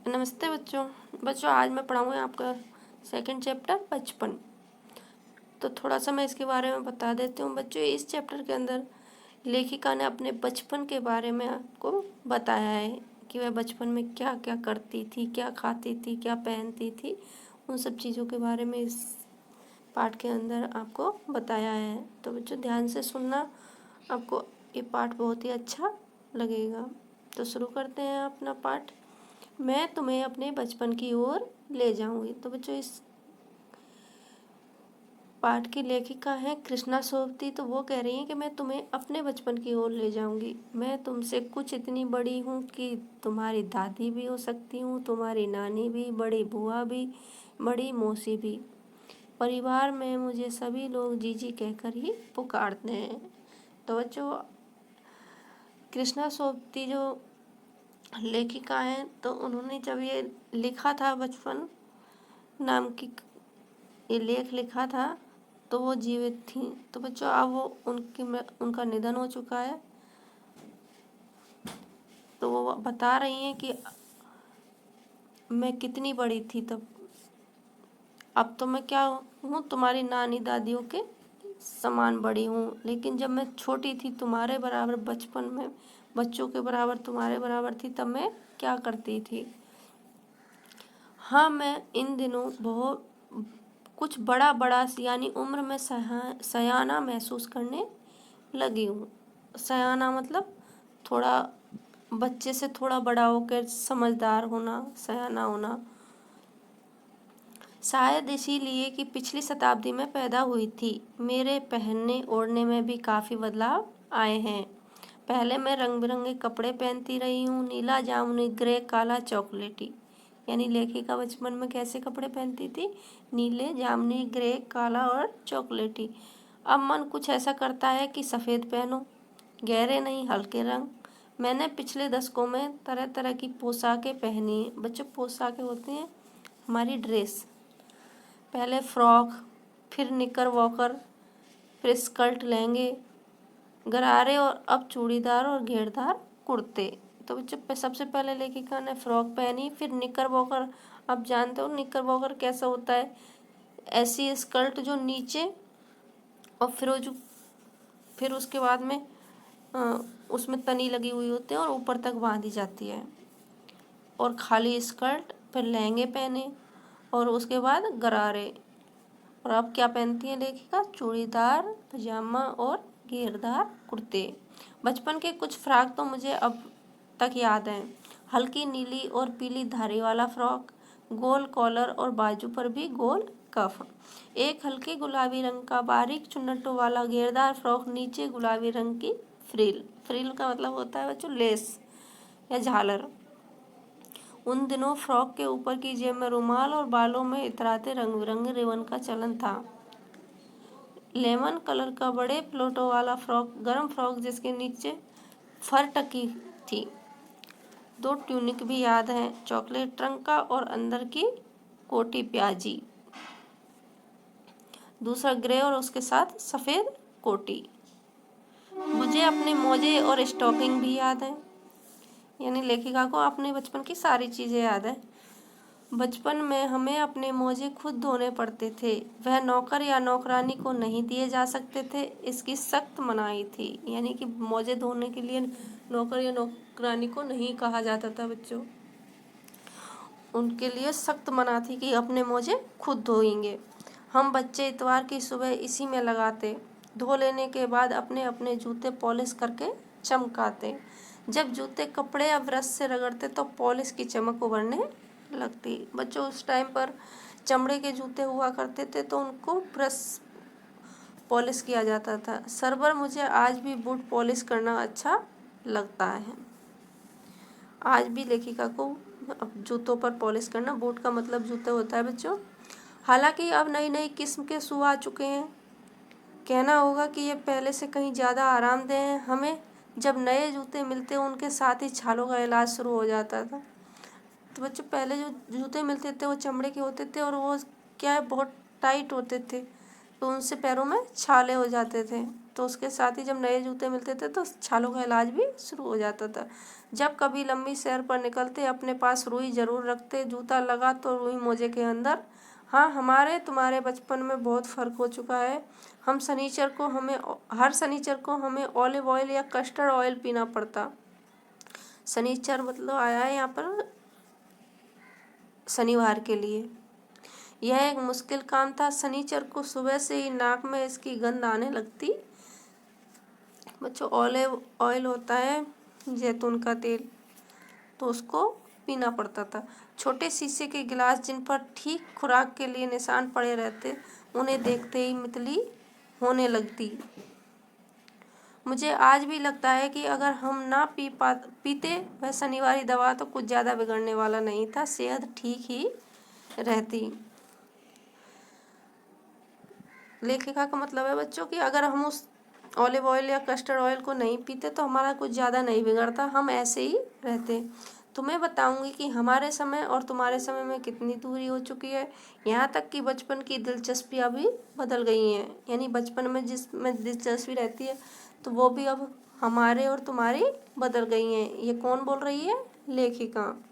नमस्ते बच्चों आज मैं पढ़ाऊँगी आपका सेकंड चैप्टर बचपन। तो थोड़ा सा मैं इसके बारे में बता देती हूँ बच्चों। इस चैप्टर के अंदर लेखिका ने अपने बचपन के बारे में आपको बताया है कि वह बचपन में क्या क्या करती थी, क्या खाती थी, क्या पहनती थी। उन सब चीज़ों के बारे में इस पाठ के अंदर आपको बताया है। तो बच्चों ध्यान से सुनना, आपको ये पाठ बहुत ही अच्छा लगेगा। तो शुरू करते हैं अपना पाठ। मैं तुम्हें अपने बचपन की ओर ले जाऊंगी। तो बच्चों इस पाठ की लेखिका है कृष्णा सोबती। तो वो कह रही हैं कि मैं तुम्हें अपने बचपन की ओर ले जाऊंगी। मैं तुमसे कुछ इतनी बड़ी हूँ कि तुम्हारी दादी भी हो सकती हूँ, तुम्हारी नानी भी, बड़ी बुआ भी, बड़ी मौसी भी। परिवार में मुझे सभी लोग जीजी कहकर ही पुकारते हैं। तो बच्चों कृष्णा सोबती जो लेखिका हैं, तो उन्होंने जब ये लिखा था बचपन नाम की ये लेख लिखा था तो वो जीवित थी। तो बच्चों अब वो उनका निधन हो चुका है। तो वो बता रही हैं कि मैं कितनी बड़ी थी तब, अब तो मैं क्या हूँ, तुम्हारी नानी दादियों के समान बड़ी हूँ। लेकिन जब मैं छोटी थी तुम्हारे बराबर, बचपन में बच्चों के बराबर तुम्हारे बराबर थी, तब मैं क्या करती थी। हाँ मैं इन दिनों बहुत कुछ बड़ा बड़ा यानी उम्र में सयाना महसूस करने लगी हूँ। सयाना मतलब थोड़ा बच्चे से थोड़ा बड़ा होकर समझदार होना, सयाना होना। शायद इसीलिए कि पिछली शताब्दी में पैदा हुई थी। मेरे पहनने ओढ़ने में भी काफ़ी बदलाव आए हैं। पहले मैं रंग बिरंगे कपड़े पहनती रही हूँ, नीला, जामुनी, ग्रे, काला, चॉकलेटी। यानी लेखिका बचपन में कैसे कपड़े पहनती थी, नीले, जामुनी, ग्रे, काला और चॉकलेटी। अब मन कुछ ऐसा करता है कि सफ़ेद पहनो, गहरे नहीं हल्के रंग। मैंने पिछले दशकों में तरह तरह की पोशाकें पहनी हैं। बच्चों पोशाकें होती हैं हमारी ड्रेस। पहले फ्रॉक, फिर निकर वॉकर, फिर स्कर्ट, लहंगे, गरारे और अब चूड़ीदार और घेरदार कुर्ते। तो बच्चों सबसे पहले लेखिका ने फ्रॉक पहनी, फिर निकर वॉकर। आप जानते हो निकर वॉकर कैसा होता है, ऐसी स्कर्ट जो नीचे और फिर उसके बाद में उसमें तनी लगी हुई होती है और ऊपर तक बांधी जाती है, और खाली स्कर्ट। फिर लहंगे पहने और उसके बाद गरारे। और अब क्या पहनती है लेखिका, चूड़ीदार पजामा और घेरदार कुर्ते। बचपन के कुछ फ्रॉक तो मुझे अब तक याद हैं। हल्की नीली और पीली धारी वाला फ्रॉक, गोल कॉलर और बाजू पर भी गोल कफ। एक हल्के गुलाबी रंग का बारीक चुन्नटों वाला घेरदार फ्रॉक, नीचे गुलाबी रंग की फ्रिल। फ्रिल का मतलब होता है बच्चों लेस या झालर। उन दिनों फ्रॉक के ऊपर की जेब में रुमाल और बालों में इतराते रंग बिरंगे रिबन का चलन था। लेमन कलर का बड़े प्लोटों वाला फ्रॉक, गर्म फ्रॉक जिसके नीचे फर टकी थी। 2 ट्यूनिक भी याद हैं, चॉकलेट रंग का और अंदर की कोटी प्याजी। दूसरा ग्रे और उसके साथ सफ़ेद कोटी। मुझे अपने मोजे और स्टॉकिंग भी याद हैं। यानी लेखिका को अपने बचपन की सारी चीज़ें याद है। बचपन में हमें अपने मोजे खुद धोने पड़ते थे। वह नौकर या नौकरानी को नहीं दिए जा सकते थे, इसकी सख्त मनाही थी। यानी कि मोजे धोने के लिए नौकर या नौकरानी को नहीं कहा जाता था बच्चों, उनके लिए सख्त मना थी कि अपने मोजे खुद धोएंगे। हम बच्चे इतवार की सुबह इसी में लगाते, धो लेने के बाद अपने अपने जूते पॉलिश करके चमकाते। जब जूते कपड़े या ब्रश से रगड़ते तो पॉलिश की चमक उभरने लगती। बच्चों उस टाइम पर चमड़े के जूते हुआ करते थे तो उनको ब्रश पॉलिश किया जाता था। सरवर मुझे आज भी बूट पॉलिश करना अच्छा लगता है। आज भी लेखिका को जूतों पर पॉलिश करना, बूट का मतलब जूते होता है बच्चों। हालांकि अब नई नई किस्म के शू आ चुके हैं, कहना होगा कि ये पहले से कहीं ज़्यादा आरामदेह हैं। हमें जब नए जूते मिलते उनके साथ ही छालों का इलाज शुरू हो जाता था। तो बच्चों पहले जो जूते मिलते थे वो चमड़े के होते थे और वो क्या है बहुत टाइट होते थे, तो उनसे पैरों में छाले हो जाते थे, तो उसके साथ ही जब नए जूते मिलते थे तो छालों का इलाज भी शुरू हो जाता था। जब कभी लंबी सैर पर निकलते अपने पास रुई जरूर रखते, जूता लगा तो रुई मोजे के अंदर। हाँ, हमारे तुम्हारे बचपन में बहुत फ़र्क हो चुका है। हर शनिचर को हमें ऑलिव ऑयल या कस्टर्ड ऑयल पीना पड़ता। शनिचर मतलब आया है यहाँ पर शनिवार के लिए। यह एक मुश्किल काम था। शनिचर को सुबह से ही नाक में इसकी गंध आने लगती। बच्चों, ऑलिव ऑयल होता है जैतून का तेल, तो उसको पीना पड़ता था। छोटे शीशे के गिलास जिन पर ठीक खुराक के लिए निशान पड़े रहते, उन्हें देखते ही मितली होने लगती। मुझे आज भी लगता है कि अगर हम ना पीते वह शनिवारी दवा तो कुछ ज़्यादा बिगड़ने वाला नहीं था, सेहत ठीक ही रहती। लेखिका का मतलब है बच्चों कि अगर हम उस ऑलिव ऑयल या कस्टर्ड ऑयल को नहीं पीते तो हमारा कुछ ज़्यादा नहीं बिगड़ता, हम ऐसे ही रहते। तुम्हें बताऊंगी कि हमारे समय और तुम्हारे समय में कितनी दूरी हो चुकी है। यहाँ तक कि बचपन की दिलचस्पियाँ भी बदल गई हैं। यानी बचपन में जिसमें दिलचस्पी रहती है तो वो भी अब हमारे और तुम्हारी बदल गई हैं। ये कौन बोल रही है? लेखिका।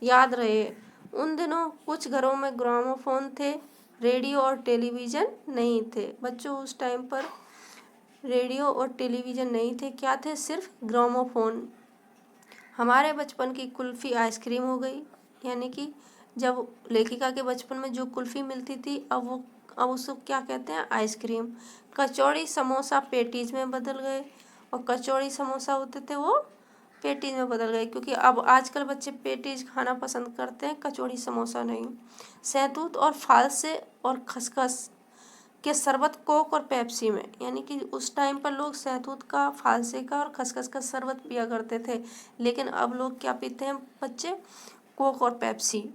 याद रहे, उन दिनों कुछ घरों में ग्रामोफोन थे, रेडियो और टेलीविज़न नहीं थे। बच्चों, उस टाइम पर रेडियो और टेलीविज़न नहीं थे। क्या थे? सिर्फ ग्रामोफोन। हमारे बचपन की कुल्फ़ी आइसक्रीम हो गई। यानी कि जब लेखिका के बचपन में जो कुल्फ़ी मिलती थी अब उसको क्या कहते हैं? आइसक्रीम। कचौड़ी समोसा पेटीज में बदल गए, और कचौड़ी समोसा होते थे वो पेटीज में बदल गए, क्योंकि अब आजकल बच्चे पेटीज खाना पसंद करते हैं, कचौड़ी समोसा नहीं। शहतूत और फालसे और खसखस के शरबत कोक और पेप्सी में। यानी कि उस टाइम पर लोग शहतूत का, फालसे का और खसखस का शरबत पिया करते थे, लेकिन अब लोग क्या पीते हैं बच्चे? कोक और पेप्सी।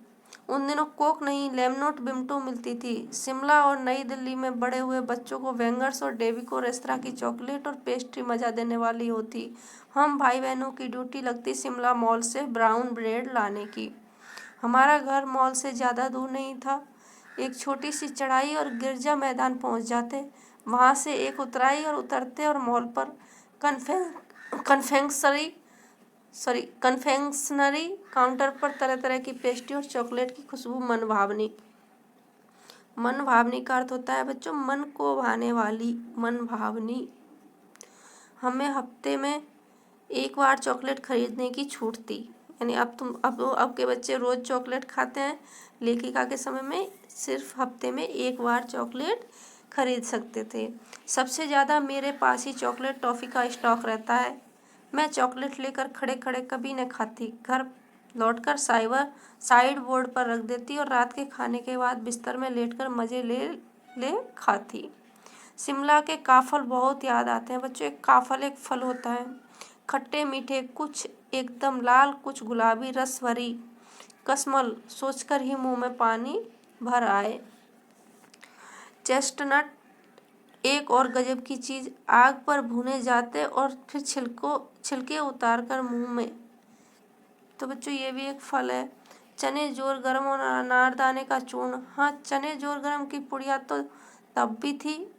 उन दिनों कोक नहीं, लेमनोट बिमटो मिलती थी। शिमला और नई दिल्ली में बड़े हुए बच्चों को वेंगर्स और डेविको रेस्तरां की चॉकलेट और पेस्ट्री मजा देने वाली होती। हम भाई बहनों की ड्यूटी लगती शिमला मॉल से ब्राउन ब्रेड लाने की। हमारा घर मॉल से ज़्यादा दूर नहीं था। एक छोटी सी चढ़ाई और गिरजा मैदान पहुंच जाते। वहां से एक उतराई और उतरते और मॉल पर कन्फेक्शनरी काउंटर पर तरह तरह की पेस्ट्री और चॉकलेट की खुशबू मन भावनी का अर्थ होता है बच्चों मन को भाने वाली, मन भावनी। हमें हफ्ते में एक बार चॉकलेट खरीदने की छूट थी। यानी अब के बच्चे रोज चॉकलेट खाते हैं। लेखिका के समय में सिर्फ हफ्ते में एक बार चॉकलेट खरीद सकते थे। सबसे ज़्यादा मेरे पास ही चॉकलेट टॉफ़ी का स्टॉक रहता है। मैं चॉकलेट लेकर खड़े खड़े कभी न खाती, घर लौटकर साइड बोर्ड पर रख देती और रात के खाने के बाद बिस्तर में लेटकर मज़े ले खाती। शिमला के काफल बहुत याद आते हैं बच्चों। एक काफल एक फल होता है, खट्टे मीठे, कुछ एकदम लाल, कुछ गुलाबी, रस भरी कशमल सोचकर ही मुंह में पानी भर आए। चेस्टनट एक और गजब की चीज़, आग पर भुने जाते और फिर छिलके उतार कर मुंह में। तो बच्चों, ये भी एक फल है। चने जोर गरम और अनारदाने का चूर्ण। हाँ, चने जोर गरम की पुड़िया तो तब भी थी,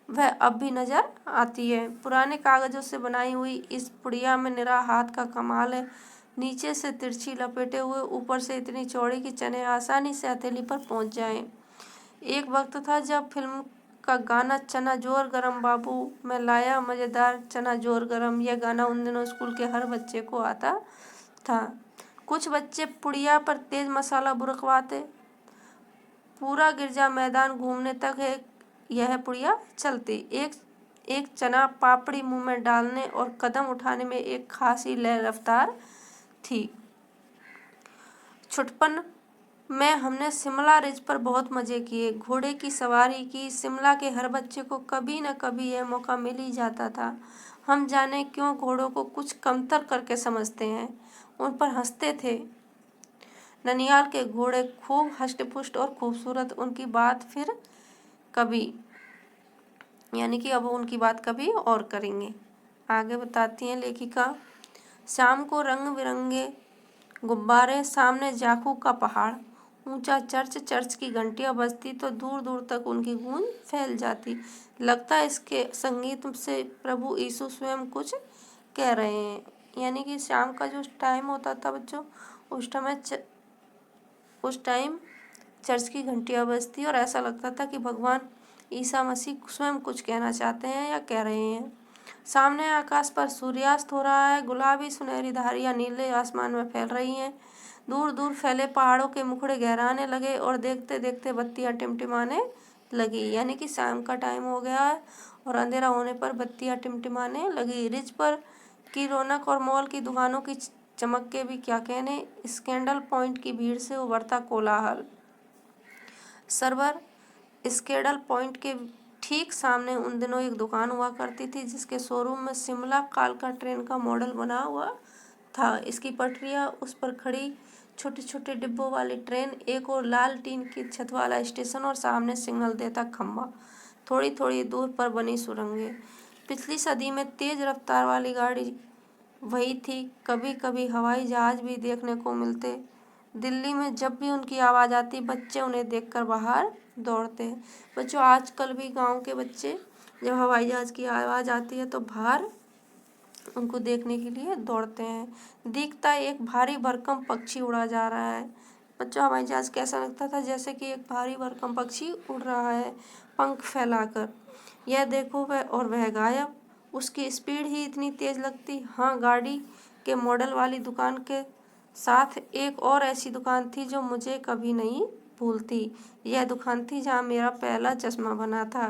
वह अब भी नज़र आती है। पुराने कागज़ों से बनाई हुई इस पुड़िया में निरा हाथ का कमाल है। नीचे से तिरछी लपेटे हुए, ऊपर से इतनी चौड़ी कि चने आसानी से हथेली पर पहुंच जाएं। एक वक्त था जब फिल्म का गाना चना जोर गरम बाबू मैं लाया मज़ेदार चना जोर गरम, यह गाना उन दिनों स्कूल के हर बच्चे को आता था। कुछ बच्चे पुड़िया पर तेज मसाला बुरकवाते। पूरा गिरजा मैदान घूमने तक यह पुड़िया चलती। एक चना पापड़ी मुंह में डालने और कदम उठाने में एक खासी लय रफ्तार थी। छुटपन में हमने शिमला रिज पर बहुत मज़े किए, घोड़े की सवारी की। शिमला के हर बच्चे को कभी न कभी यह मौका मिल ही जाता था। हम जाने क्यों घोड़ों को कुछ कमतर करके समझते हैं, उन पर हंसते थे। ननिहाल के घोड़े खूब हष्ट-पुष्ट और खूबसूरत। उनकी बात फिर कभी, यानी कि अब उनकी बात कभी और करेंगे। आगे बताती हैं लेखिका। शाम को रंग बिरंगे गुब्बारे, सामने जाखू का पहाड़, ऊंचा चर्च की घंटियां बजती तो दूर दूर तक उनकी गूंज फैल जाती। लगता है इसके संगीत से प्रभु यीशु स्वयं कुछ कह रहे हैं। यानी कि शाम का जो टाइम होता था बच्चों, उस टाइम चर्च की घंटियां बजती और ऐसा लगता था कि भगवान ईसा मसीह स्वयं कुछ कहना चाहते हैं या कह रहे हैं। सामने आकाश पर सूर्यास्त हो रहा है। गुलाबी सुनहरी धारियां नीले आसमान में फैल रही हैं। दूर दूर फैले पहाड़ों के मुखड़े गहराने लगे और देखते देखते बत्तियां टिमटिमाने लगी। यानी कि शाम का टाइम हो गया है और अंधेरा होने पर बत्तियां टिमटिमाने लगी। रिज पर की रौनक और मॉल की दुकानों की चमक के भी क्या कहने। स्कैंडल पॉइंट की भीड़ से उभरता कोलाहल। सर्वर स्केडल पॉइंट के ठीक सामने उन दिनों एक दुकान हुआ करती थी जिसके शोरूम में शिमला कालका ट्रेन का मॉडल बना हुआ था। इसकी पटरियां, उस पर खड़ी छोटे छोटे डिब्बों वाली ट्रेन, एक और लाल टीन की छत वाला स्टेशन और सामने सिग्नल देता खंभा, थोड़ी थोड़ी दूर पर बनी सुरंगें। पिछली सदी में तेज रफ्तार वाली गाड़ी वही थी। कभी कभी हवाई जहाज भी देखने को मिलते। दिल्ली में जब भी उनकी आवाज़ आती बच्चे उन्हें देखकर बाहर दौड़ते हैं। बच्चों आजकल भी गांव के बच्चे जब हवाई जहाज की आवाज़ आती है तो बाहर उनको देखने के लिए दौड़ते हैं। दिखता एक भारी भरकम पक्षी उड़ा जा रहा है। बच्चों हवाई जहाज कैसा लगता था, जैसे कि एक भारी भरकम पक्षी उड़ रहा है पंख फैलाकर। यह देखो वह गायब। उसकी स्पीड ही इतनी तेज लगती। हाँ, गाड़ी के मॉडल वाली दुकान के साथ एक और ऐसी दुकान थी जो मुझे कभी नहीं भूलती। यह दुकान थी जहाँ मेरा पहला चश्मा बना था।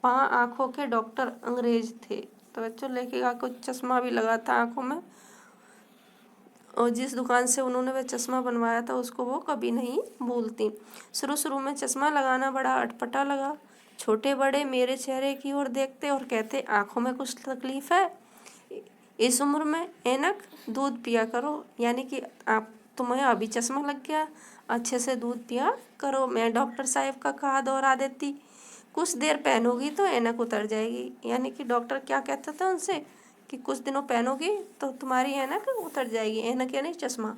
वहाँ आंखों के डॉक्टर अंग्रेज थे। तो बच्चों लेखिका को चश्मा भी लगा था आंखों में और जिस दुकान से उन्होंने वह चश्मा बनवाया था उसको वो कभी नहीं भूलती। शुरू शुरू में चश्मा लगाना बड़ा अटपटा लगा। छोटे बड़े मेरे चेहरे की ओर देखते और कहते आंखों में कुछ तकलीफ है, इस उम्र में ऐनक, दूध पिया करो। यानी कि आप तुम्हें अभी चश्मा लग गया, अच्छे से दूध पिया करो। मैं डॉक्टर साहब का कहा दोहरा देती, कुछ देर पहनोगी तो ऐनक उतर जाएगी। यानी कि डॉक्टर क्या कहता था उनसे कि कुछ दिनों पहनोगी तो तुम्हारी ऐनक उतर जाएगी। ऐनक यानी चश्मा।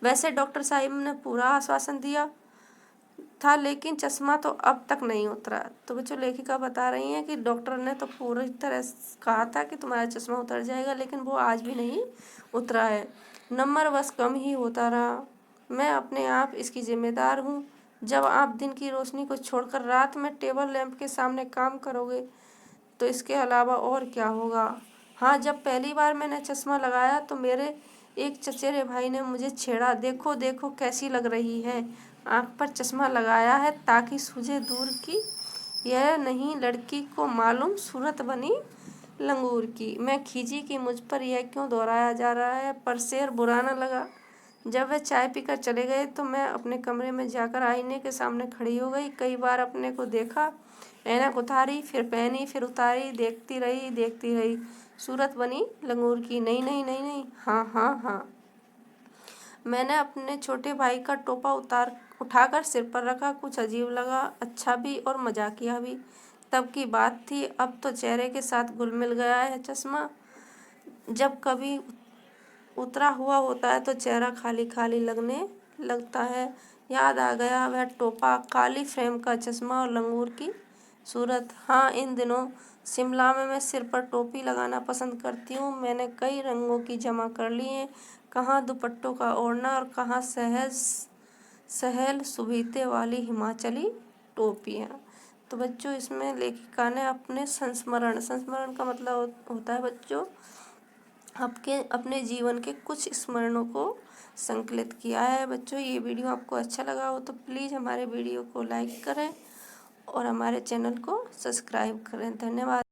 वैसे डॉक्टर साहब ने पूरा आश्वासन दिया था लेकिन चश्मा तो अब तक नहीं उतरा। तो बच्चों लेखिका बता रही हैं कि डॉक्टर ने तो पूरी तरह कहा था कि तुम्हारा चश्मा उतर जाएगा लेकिन वो आज भी नहीं उतरा है। नंबर बस कम ही होता रहा। मैं अपने आप इसकी जिम्मेदार हूँ। जब आप दिन की रोशनी को छोड़कर रात में टेबल लैंप के सामने काम करोगे तो इसके अलावा और क्या होगा। हाँ, जब पहली बार मैंने चश्मा लगाया तो मेरे एक चचेरे भाई ने मुझे छेड़ा, देखो देखो कैसी लग रही है, आँख पर चश्मा लगाया है ताकि सूझे दूर की। यह नहीं लड़की को मालूम सूरत बनी लंगूर की। मैं खींची कि मुझ पर यह क्यों दोहराया जा रहा है, पर शेर बुरा न लगा। जब वे चाय पीकर चले गए तो मैं अपने कमरे में जाकर आईने के सामने खड़ी हो गई। कई बार अपने को देखा, ऐनक उतारी, फिर पहनी, फिर उतारी, देखती रही। सूरत बनी लंगूर की। नहीं नहीं नहीं नहीं, हाँ हाँ हाँ। मैंने अपने छोटे भाई का टोपा उठाकर सिर पर रखा। कुछ अजीब लगा, अच्छा भी और मजाकिया भी। तब की बात थी, अब तो चेहरे के साथ घुल मिल गया है चश्मा। जब कभी उतरा हुआ होता है तो चेहरा खाली खाली लगने लगता है। याद आ गया वह टोपा, काली फ्रेम का चश्मा और लंगूर की सूरत। हाँ, इन दिनों शिमला में मैं सिर पर टोपी लगाना पसंद करती हूँ। मैंने कई रंगों की जमा कर ली हैं, कहाँ दुपट्टों का ओढ़ना और कहाँ सहल सुभीते वाली हिमाचली टोपियाँ। तो बच्चों इसमें लेखिका ने अपने संस्मरण का मतलब होता है बच्चों अपने जीवन के कुछ स्मरणों को संकलित किया है। बच्चों ये वीडियो आपको अच्छा लगा हो तो प्लीज़ हमारे वीडियो को लाइक करें और हमारे चैनल को सब्सक्राइब करें। धन्यवाद।